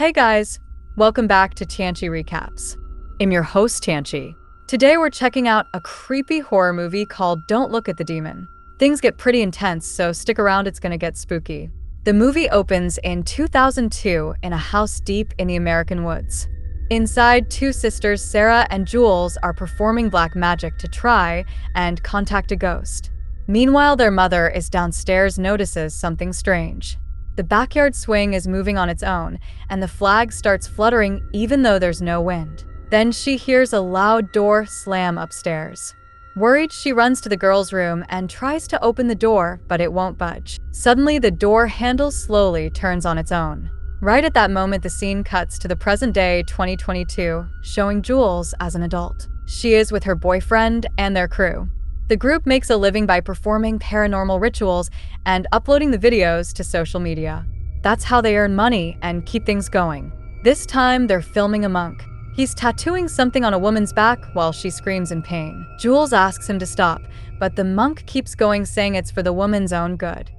Hey guys, welcome back to Tianshi Recaps. I'm your host Tianshi. Today we're checking out a creepy horror movie called Don't Look at the Demon. Things get pretty intense, so stick around, it's gonna get spooky. The movie opens in 2002 in a house deep in the American woods. Inside, two sisters, Sarah and Jules, are performing black magic to try and contact a ghost. Meanwhile, their mother is downstairs, notices something strange. The backyard swing is moving on its own, and the flag starts fluttering even though there's no wind. Then she hears a loud door slam upstairs. Worried, she runs to the girls' room and tries to open the door, but it won't budge. Suddenly, the door handle slowly turns on its own. Right at that moment, the scene cuts to the present day, 2022, showing Jules as an adult. She is with her boyfriend and their crew. The group makes a living by performing paranormal rituals and uploading the videos to social media. That's how they earn money and keep things going. This time, they're filming a monk. He's tattooing something on a woman's back while she screams in pain. Jules asks him to stop, but the monk keeps going, saying it's for the woman's own good.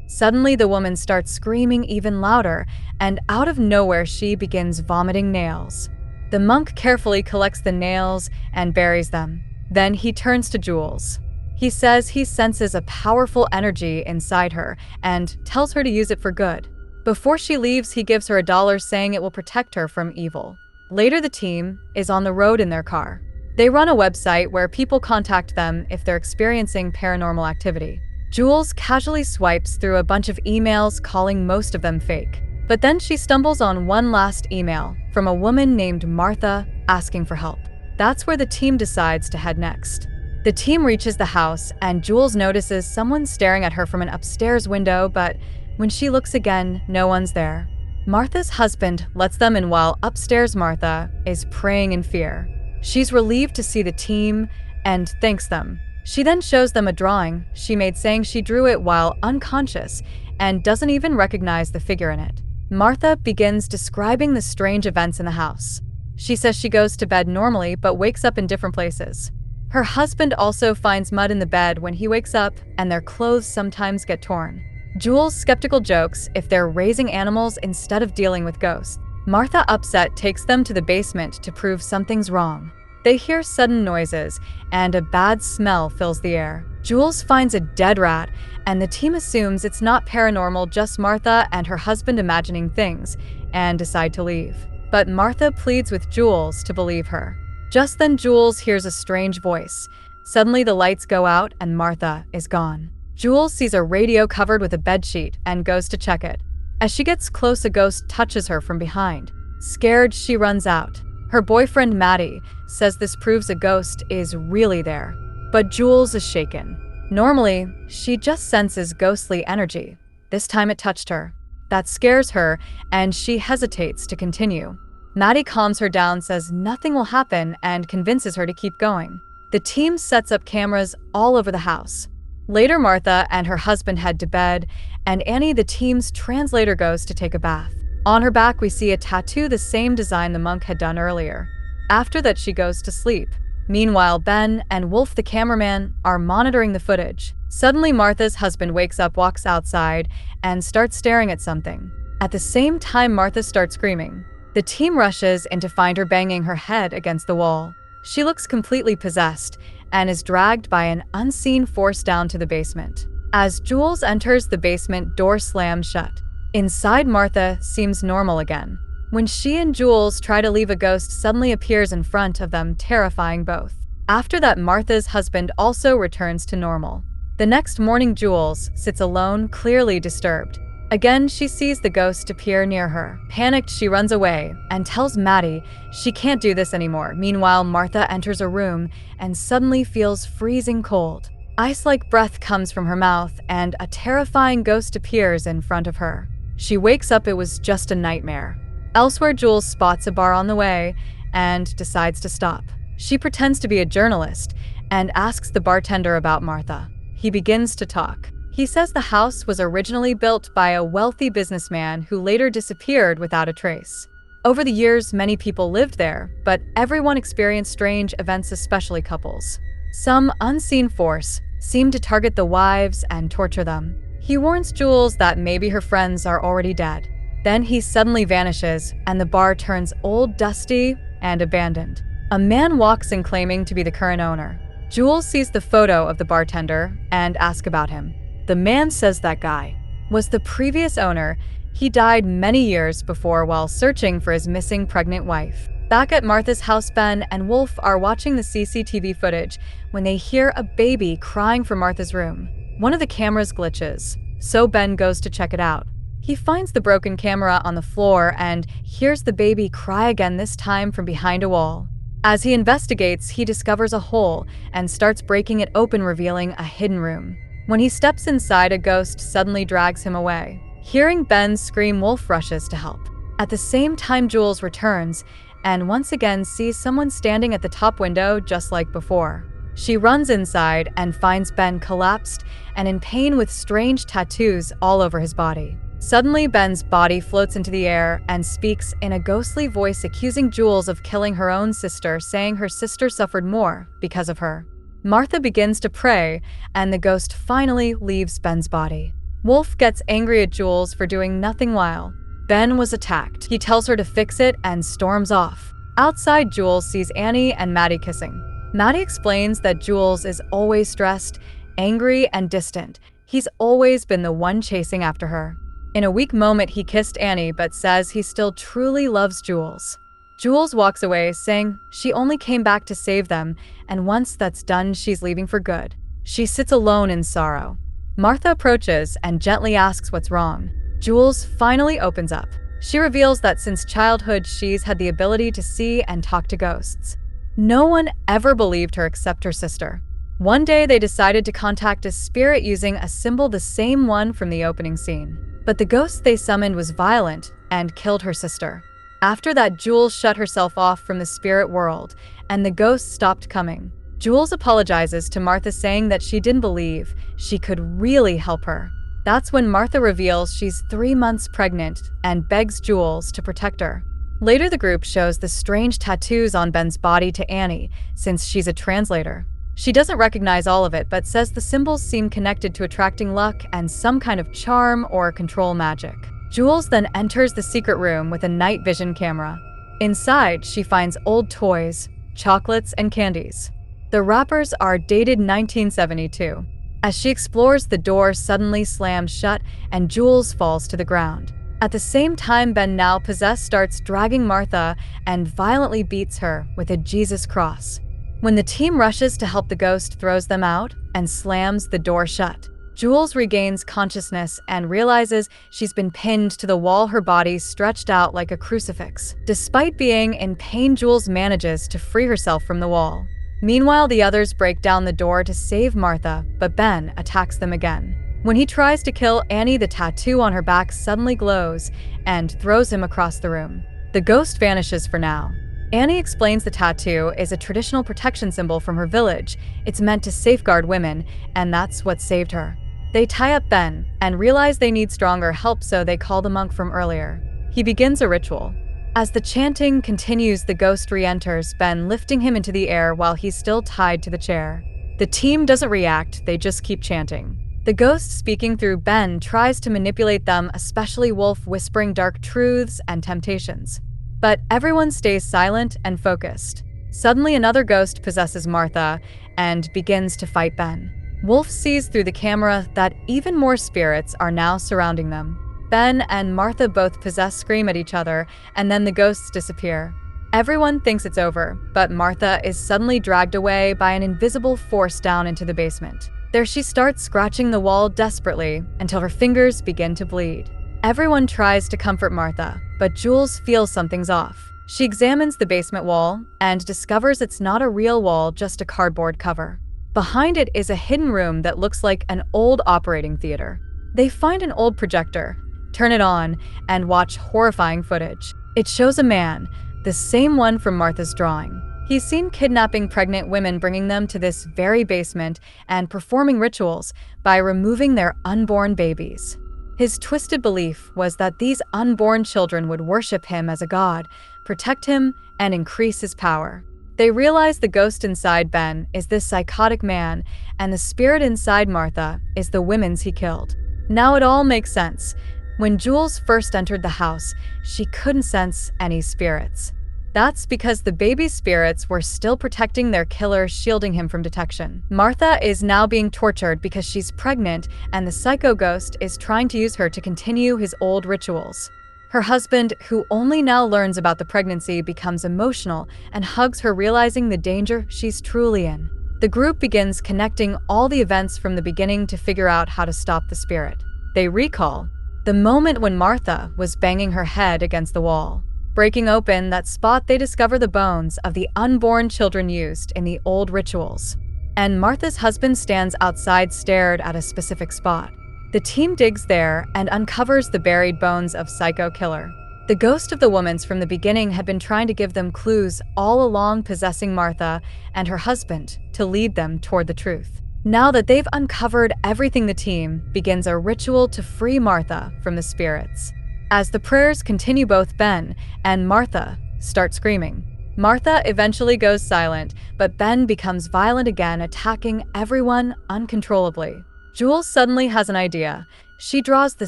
Suddenly, the woman starts screaming even louder, and out of nowhere, she begins vomiting nails. The monk carefully collects the nails and buries them. Then he turns to Jules. He says he senses a powerful energy inside her and tells her to use it for good. Before she leaves, he gives her $1, saying it will protect her from evil. Later, the team is on the road in their car. They run a website where people contact them if they're experiencing paranormal activity. Jules casually swipes through a bunch of emails, calling most of them fake. But then she stumbles on one last email from a woman named Martha asking for help. That's where the team decides to head next. The team reaches the house, and Jules notices someone staring at her from an upstairs window, but when she looks again, no one's there. Martha's husband lets them in while upstairs Martha is praying in fear. She's relieved to see the team and thanks them. She then shows them a drawing she made, saying she drew it while unconscious and doesn't even recognize the figure in it. Martha begins describing the strange events in the house. She says she goes to bed normally but wakes up in different places. Her husband also finds mud in the bed when he wakes up, and their clothes sometimes get torn. Jules skeptical jokes if they're raising animals instead of dealing with ghosts. Martha, upset, takes them to the basement to prove something's wrong. They hear sudden noises, and a bad smell fills the air. Jules finds a dead rat, and the team assumes it's not paranormal, just Martha and her husband imagining things, and decide to leave. But Martha pleads with Jules to believe her. Just then, Jules hears a strange voice. Suddenly, the lights go out and Martha is gone. Jules sees a radio covered with a bedsheet and goes to check it. As she gets close, a ghost touches her from behind. Scared, she runs out. Her boyfriend, Maddie, says this proves a ghost is really there. But Jules is shaken. Normally, she just senses ghostly energy. This time it touched her. That scares her, and she hesitates to continue. Maddie calms her down, says nothing will happen, and convinces her to keep going. The team sets up cameras all over the house. Later, Martha and her husband head to bed, and Annie, the team's translator, goes to take a bath. On her back, we see a tattoo the same design the monk had done earlier. After that, she goes to sleep. Meanwhile, Ben and Wolf, the cameraman, are monitoring the footage. Suddenly, Martha's husband wakes up, walks outside, and starts staring at something. At the same time, Martha starts screaming. The team rushes in to find her banging her head against the wall. She looks completely possessed and is dragged by an unseen force down to the basement. As Jules enters the basement, door slams shut. Inside, Martha seems normal again. When she and Jules try to leave, a ghost suddenly appears in front of them, terrifying both. After that, Martha's husband also returns to normal. The next morning, Jules sits alone, clearly disturbed. Again, she sees the ghost appear near her. Panicked, she runs away and tells Maddie she can't do this anymore. Meanwhile, Martha enters a room and suddenly feels freezing cold. Ice-like breath comes from her mouth, and a terrifying ghost appears in front of her. She wakes up, it was just a nightmare. Elsewhere, Jules spots a bar on the way and decides to stop. She pretends to be a journalist and asks the bartender about Martha. He begins to talk. He says the house was originally built by a wealthy businessman who later disappeared without a trace. Over the years, many people lived there, but everyone experienced strange events, especially couples. Some unseen force seemed to target the wives and torture them. He warns Jules that maybe her friends are already dead. Then he suddenly vanishes, and the bar turns old, dusty, and abandoned. A man walks in claiming to be the current owner. Jules sees the photo of the bartender and asks about him. The man says that guy was the previous owner. He died many years before while searching for his missing pregnant wife. Back at Martha's house, Ben and Wolf are watching the CCTV footage when they hear a baby crying from Martha's room. One of the cameras glitches, so Ben goes to check it out. He finds the broken camera on the floor and hears the baby cry again, this time from behind a wall. As he investigates, he discovers a hole and starts breaking it open, revealing a hidden room. When he steps inside, a ghost suddenly drags him away. Hearing Ben scream, Wolf rushes to help. At the same time, Jules returns and once again sees someone standing at the top window just like before. She runs inside and finds Ben collapsed and in pain with strange tattoos all over his body. Suddenly, Ben's body floats into the air and speaks in a ghostly voice, accusing Jules of killing her own sister, saying her sister suffered more because of her. Martha begins to pray, and the ghost finally leaves Ben's body. Wolf gets angry at Jules for doing nothing while Ben was attacked. He tells her to fix it and storms off. Outside, Jules sees Annie and Maddie kissing. Maddie explains that Jules is always stressed, angry, and distant. He's always been the one chasing after her. In a weak moment, he kissed Annie but says he still truly loves Jules. Jules walks away, saying she only came back to save them, and once that's done, she's leaving for good. She sits alone in sorrow. Martha approaches and gently asks what's wrong. Jules finally opens up. She reveals that since childhood, she's had the ability to see and talk to ghosts. No one ever believed her except her sister. One day, they decided to contact a spirit using a symbol, the same one from the opening scene. But the ghost they summoned was violent and killed her sister. After that, Jules shut herself off from the spirit world, and the ghost stopped coming. Jules apologizes to Martha, saying that she didn't believe she could really help her. That's when Martha reveals she's 3 months pregnant and begs Jules to protect her. Later, the group shows the strange tattoos on Ben's body to Annie, since she's a translator. She doesn't recognize all of it, but says the symbols seem connected to attracting luck and some kind of charm or control magic. Jules then enters the secret room with a night vision camera. Inside, she finds old toys, chocolates, and candies. The wrappers are dated 1972. As she explores, the door suddenly slams shut and Jules falls to the ground. At the same time, Ben, now possessed, starts dragging Martha and violently beats her with a Jesus cross. When the team rushes to help, the ghost throws them out and slams the door shut. Jules regains consciousness and realizes she's been pinned to the wall, her body stretched out like a crucifix. Despite being in pain, Jules manages to free herself from the wall. Meanwhile, the others break down the door to save Martha, but Ben attacks them again. When he tries to kill Annie, the tattoo on her back suddenly glows and throws him across the room. The ghost vanishes for now. Annie explains the tattoo is a traditional protection symbol from her village. It's meant to safeguard women, and that's what saved her. They tie up Ben and realize they need stronger help, so they call the monk from earlier. He begins a ritual. As the chanting continues, the ghost re-enters Ben, lifting him into the air while he's still tied to the chair. The team doesn't react, they just keep chanting. The ghost, speaking through Ben, tries to manipulate them, especially Wolf, whispering dark truths and temptations. But everyone stays silent and focused. Suddenly, another ghost possesses Martha and begins to fight Ben. Wolf sees through the camera that even more spirits are now surrounding them. Ben and Martha both possess, scream at each other, and then the ghosts disappear. Everyone thinks it's over, but Martha is suddenly dragged away by an invisible force down into the basement. There she starts scratching the wall desperately until her fingers begin to bleed. Everyone tries to comfort Martha, but Jules feels something's off. She examines the basement wall and discovers it's not a real wall, just a cardboard cover. Behind it is a hidden room that looks like an old operating theater. They find an old projector, turn it on, and watch horrifying footage. It shows a man, the same one from Martha's drawing. He's seen kidnapping pregnant women, bringing them to this very basement, and performing rituals by removing their unborn babies. His twisted belief was that these unborn children would worship him as a god, protect him, and increase his power. They realize the ghost inside Ben is this psychotic man, and the spirit inside Martha is the women's he killed. Now it all makes sense. When Jules first entered the house, she couldn't sense any spirits. That's because the baby's spirits were still protecting their killer, shielding him from detection. Martha is now being tortured because she's pregnant, and the psycho ghost is trying to use her to continue his old rituals. Her husband, who only now learns about the pregnancy, becomes emotional and hugs her, realizing the danger she's truly in. The group begins connecting all the events from the beginning to figure out how to stop the spirit. They recall the moment when Martha was banging her head against the wall. Breaking open that spot, they discover the bones of the unborn children used in the old rituals. And Martha's husband stands outside, stared at a specific spot. The team digs there and uncovers the buried bones of psycho killer. The ghost of the woman's from the beginning had been trying to give them clues all along, possessing Martha and her husband to lead them toward the truth. Now that they've uncovered everything, the team begins a ritual to free Martha from the spirits. As the prayers continue, both Ben and Martha start screaming. Martha eventually goes silent, but Ben becomes violent again, attacking everyone uncontrollably. Jules suddenly has an idea. She draws the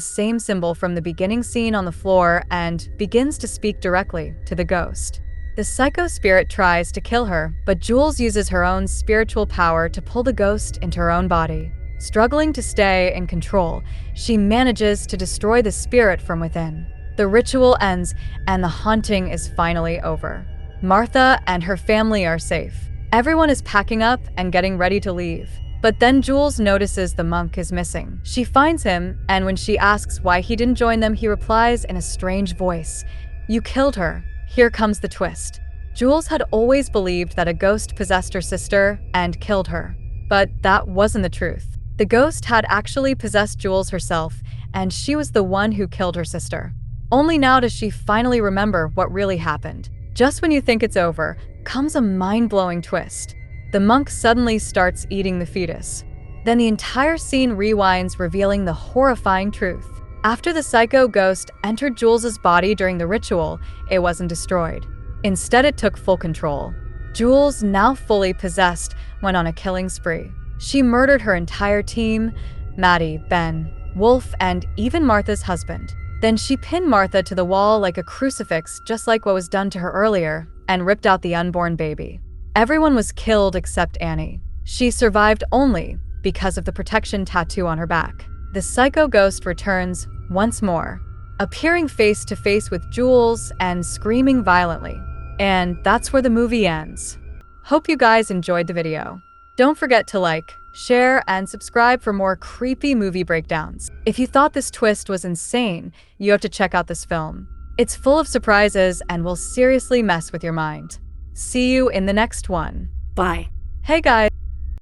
same symbol from the beginning scene on the floor and begins to speak directly to the ghost. The psycho spirit tries to kill her, but Jules uses her own spiritual power to pull the ghost into her own body. Struggling to stay in control, she manages to destroy the spirit from within. The ritual ends, and the haunting is finally over. Martha and her family are safe. Everyone is packing up and getting ready to leave. But then Jules notices the monk is missing. She finds him, and when she asks why he didn't join them, he replies in a strange voice, "You killed her." Here comes the twist. Jules had always believed that a ghost possessed her sister and killed her. But that wasn't the truth. The ghost had actually possessed Jules herself, and she was the one who killed her sister. Only now does she finally remember what really happened. Just when you think it's over, comes a mind-blowing twist. The monk suddenly starts eating the fetus. Then the entire scene rewinds, revealing the horrifying truth. After the psycho ghost entered Jules's body during the ritual, it wasn't destroyed. Instead, it took full control. Jules, now fully possessed, went on a killing spree. She murdered her entire team, Maddie, Ben, Wolf, and even Martha's husband. Then she pinned Martha to the wall like a crucifix, just like what was done to her earlier, and ripped out the unborn baby. Everyone was killed except Annie. She survived only because of the protection tattoo on her back. The psycho ghost returns once more, appearing face to face with Jules and screaming violently. And that's where the movie ends. Hope you guys enjoyed the video. Don't forget to like, share, and subscribe for more creepy movie breakdowns. If you thought this twist was insane, you have to check out this film. It's full of surprises and will seriously mess with your mind. See you in the next one. Bye. Hey guys.